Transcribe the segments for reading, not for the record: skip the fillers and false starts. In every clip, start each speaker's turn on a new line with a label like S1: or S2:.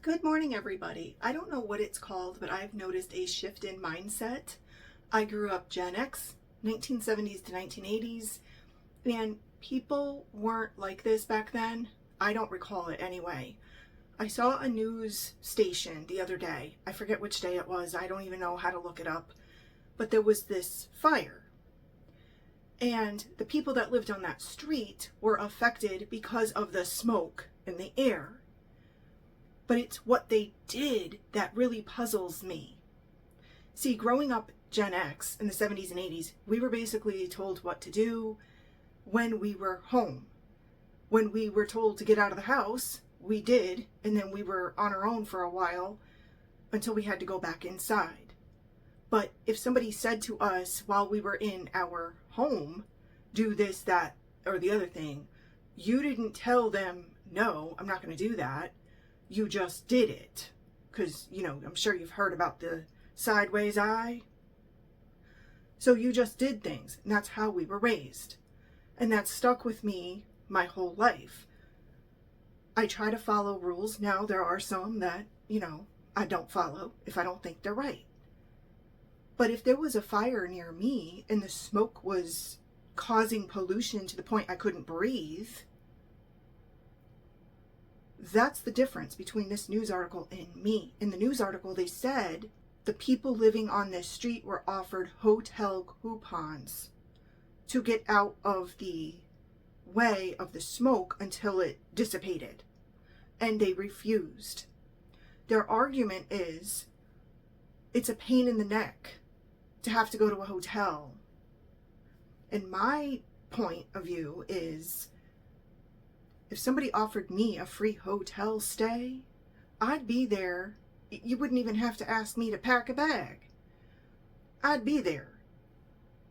S1: Good morning, everybody. I don't know what it's called, but I've noticed a shift in mindset. I grew up Gen X, 1970s to 1980s, and people weren't like this back then. I don't recall it anyway. I saw a news station the other day. I forget which day it was. I don't even know how to look it up. But there was this fire. And the people that lived on that street were affected because of the smoke in the air. But it's what they did that really puzzles me. See, growing up Gen X in the 70s and 80s, we were basically told what to do when we were home. When we were told to get out of the house, we did, and then we were on our own for a while until we had to go back inside. But if somebody said to us while we were in our home, do this, that, or the other thing, you didn't tell them, no, I'm not going to do that. You just did it. Because, I'm sure you've heard about the sideways eye. So you just did things. And that's how we were raised. And that's stuck with me my whole life. I try to follow rules. Now there are some that, I don't follow if I don't think they're right. But if there was a fire near me and the smoke was causing pollution to the point I couldn't breathe, that's the difference between this news article and me. In the news article, they said the people living on this street were offered hotel coupons to get out of the way of the smoke until it dissipated. And they refused. Their argument is it's a pain in the neck to have to go to a hotel. And my point of view is, if somebody offered me a free hotel stay, I'd be there. You wouldn't even have to ask me to pack a bag. I'd be there.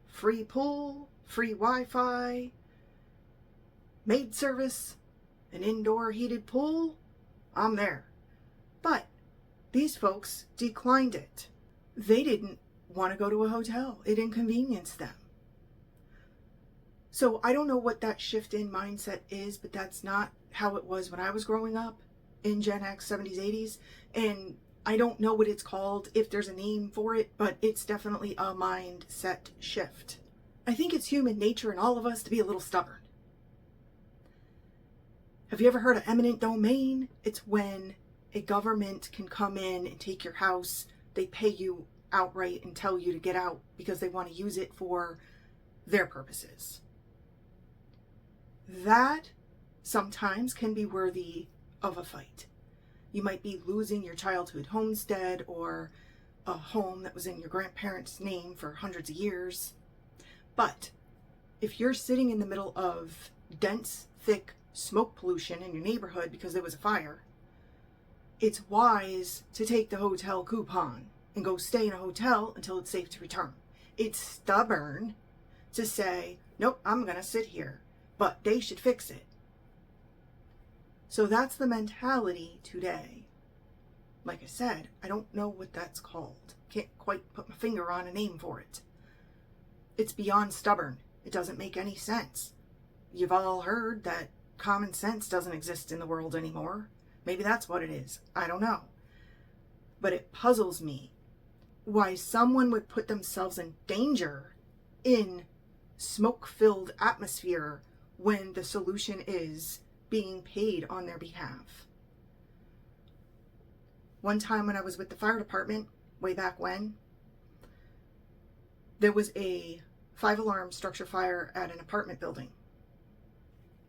S1: Free pool, free Wi-Fi, maid service, an indoor heated pool, I'm there. But these folks declined it. They didn't want to go to a hotel. It inconvenienced them. So I don't know what that shift in mindset is, but that's not how it was when I was growing up in Gen X, 70s, 80s. And I don't know what it's called, if there's a name for it, but it's definitely a mindset shift. I think it's human nature in all of us to be a little stubborn. Have you ever heard of eminent domain? It's when a government can come in and take your house. They pay you outright and tell you to get out because they want to use it for their purposes. That sometimes can be worthy of a fight. You might be losing your childhood homestead or a home that was in your grandparents' name for hundreds of years. But if you're sitting in the middle of dense, thick smoke pollution in your neighborhood because there was a fire, it's wise to take the hotel coupon and go stay in a hotel until it's safe to return. It's stubborn to say, nope, I'm going to sit here. But they should fix it. So that's the mentality today. Like I said, I don't know what that's called. Can't quite put my finger on a name for it. It's beyond stubborn. It doesn't make any sense. You've all heard that common sense doesn't exist in the world anymore. Maybe that's what it is. I don't know. But it puzzles me why someone would put themselves in danger in smoke-filled atmosphere when the solution is being paid on their behalf. One time when I was with the fire department, way back when, there was a 5-alarm structure fire at an apartment building.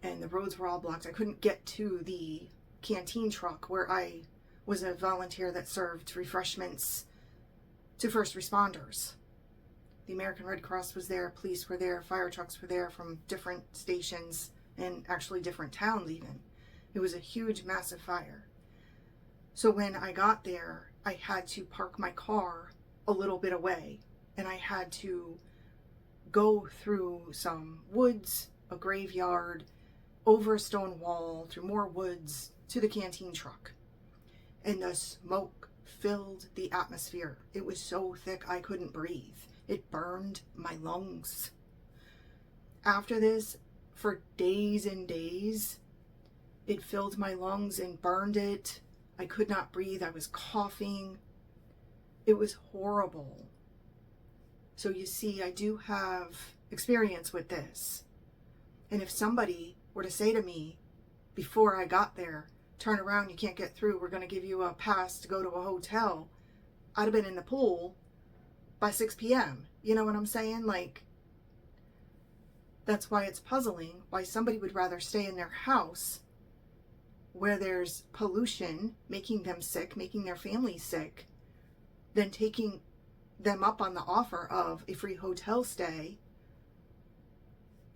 S1: And the roads were all blocked. I couldn't get to the canteen truck where I was a volunteer that served refreshments to first responders. The American Red Cross was there, police were there, fire trucks were there from different stations and actually different towns even. It was a huge, massive fire. So when I got there, I had to park my car a little bit away, and I had to go through some woods, a graveyard, over a stone wall, through more woods, to the canteen truck. And the smoke filled the atmosphere. It was so thick I couldn't breathe. It burned my lungs. After this, for days and days, it filled my lungs and burned it. I could not breathe. I was coughing. It was horrible. So you see, I do have experience with this. And if somebody were to say to me before I got there, turn around, you can't get through, we're going to give you a pass to go to a hotel, I'd have been in the pool by 6 p.m. You know what I'm saying? Like, that's why it's puzzling why somebody would rather stay in their house where there's pollution making them sick, making their family sick, than taking them up on the offer of a free hotel stay,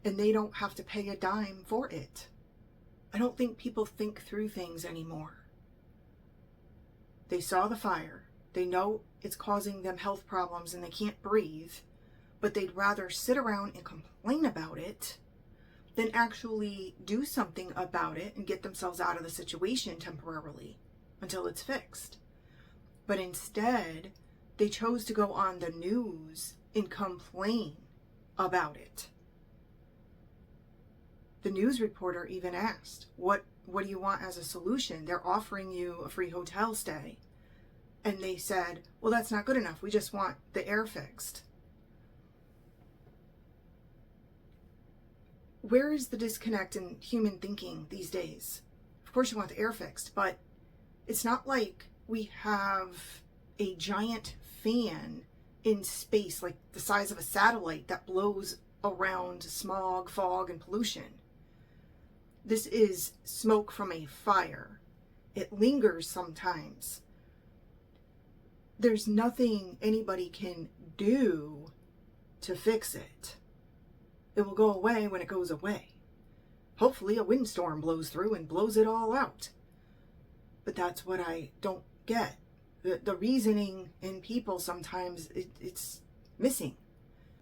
S1: and they don't have to pay a dime for it. I don't think people think through things anymore. They saw the fire. They know it's causing them health problems and they can't breathe, but they'd rather sit around and complain about it than actually do something about it and get themselves out of the situation temporarily until it's fixed. But instead, they chose to go on the news and complain about it. The news reporter even asked, what do you want as a solution? They're offering you a free hotel stay. And they said, well, that's not good enough. We just want the air fixed. Where is the disconnect in human thinking these days? Of course you want the air fixed, but it's not like we have a giant fan in space, like the size of a satellite, that blows around smog, fog, and pollution. This is smoke from a fire. It lingers sometimes. There's nothing anybody can do to fix it. It will go away when it goes away. Hopefully a windstorm blows through and blows it all out. But that's what I don't get. The reasoning in people sometimes, it's missing.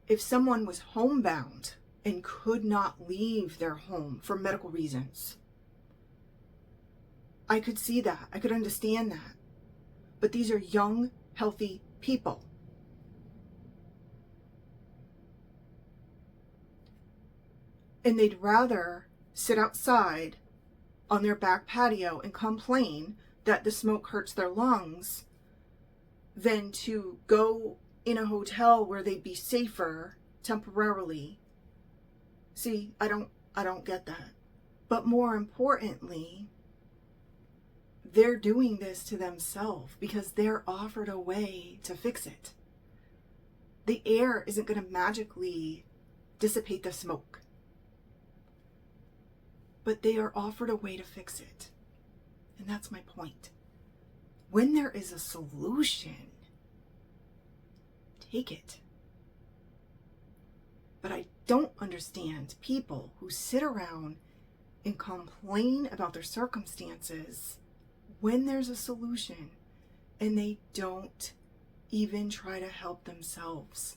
S1: If someone was homebound and could not leave their home for medical reasons, I could see that. I could understand that. But these are young, healthy people. And they'd rather sit outside on their back patio and complain that the smoke hurts their lungs than to go in a hotel where they'd be safer temporarily. See, I don't get that. But more importantly, they're doing this to themselves because they're offered a way to fix it. The air isn't going to magically dissipate the smoke, but they are offered a way to fix it. And that's my point. When there is a solution, take it. But I don't understand people who sit around and complain about their circumstances when there's a solution and they don't even try to help themselves.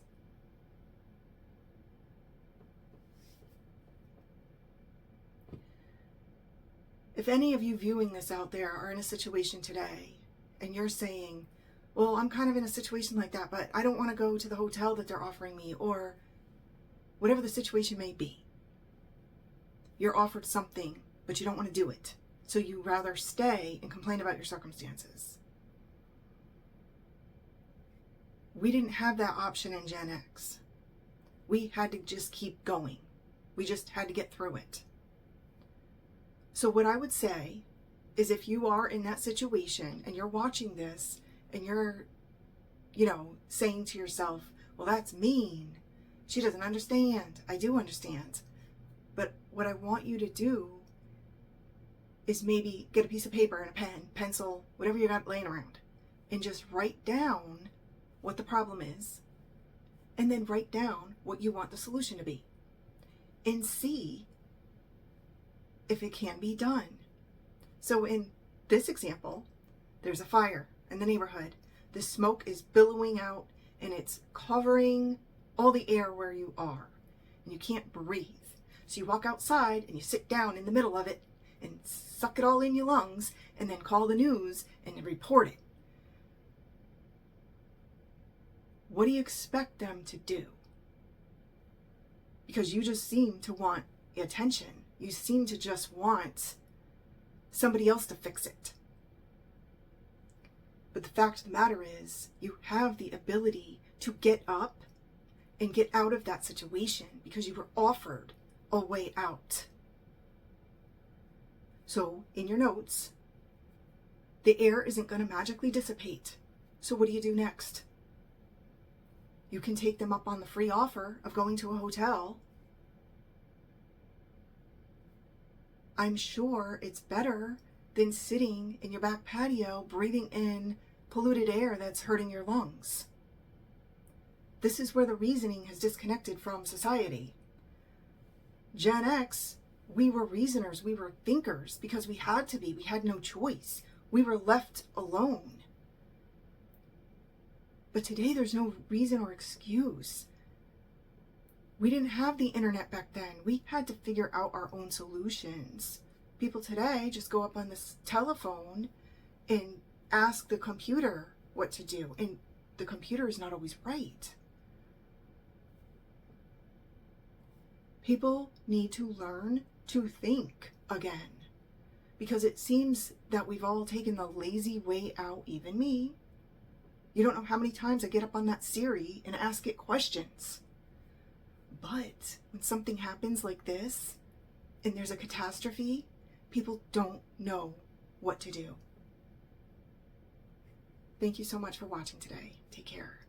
S1: If any of you viewing this out there are in a situation today and you're saying, well, I'm kind of in a situation like that, but I don't want to go to the hotel that they're offering me, or whatever the situation may be. You're offered something, but you don't want to do it. So you rather stay and complain about your circumstances. We didn't have that option in Gen X. We had to just keep going. We just had to get through it. So what I would say is, if you are in that situation and you're watching this and you're, saying to yourself, well, that's mean. She doesn't understand. I do understand. But what I want you to do is maybe get a piece of paper and a pen, pencil, whatever you got laying around, and just write down what the problem is, and then write down what you want the solution to be, and see if it can be done. So in this example, there's a fire in the neighborhood. The smoke is billowing out and it's covering all the air where you are, and you can't breathe. So you walk outside and you sit down in the middle of it and suck it all in your lungs, and then call the news and report it. What do you expect them to do? Because you just seem to want attention. You seem to just want somebody else to fix it. But the fact of the matter is, you have the ability to get up and get out of that situation because you were offered a way out. So, in your notes, the air isn't going to magically dissipate. So what do you do next? You can take them up on the free offer of going to a hotel. I'm sure it's better than sitting in your back patio breathing in polluted air that's hurting your lungs. This is where the reasoning has disconnected from society. Gen X, we were reasoners, we were thinkers because we had to be. We had no choice. We were left alone. But today there's no reason or excuse. We didn't have the internet back then. We had to figure out our own solutions. People today just go up on this telephone and ask the computer what to do. And the computer is not always right. People need to learn to think again. Because it seems that we've all taken the lazy way out, even me. You don't know how many times I get up on that Siri and ask it questions. But when something happens like this, and there's a catastrophe, people don't know what to do. Thank you so much for watching today. Take care.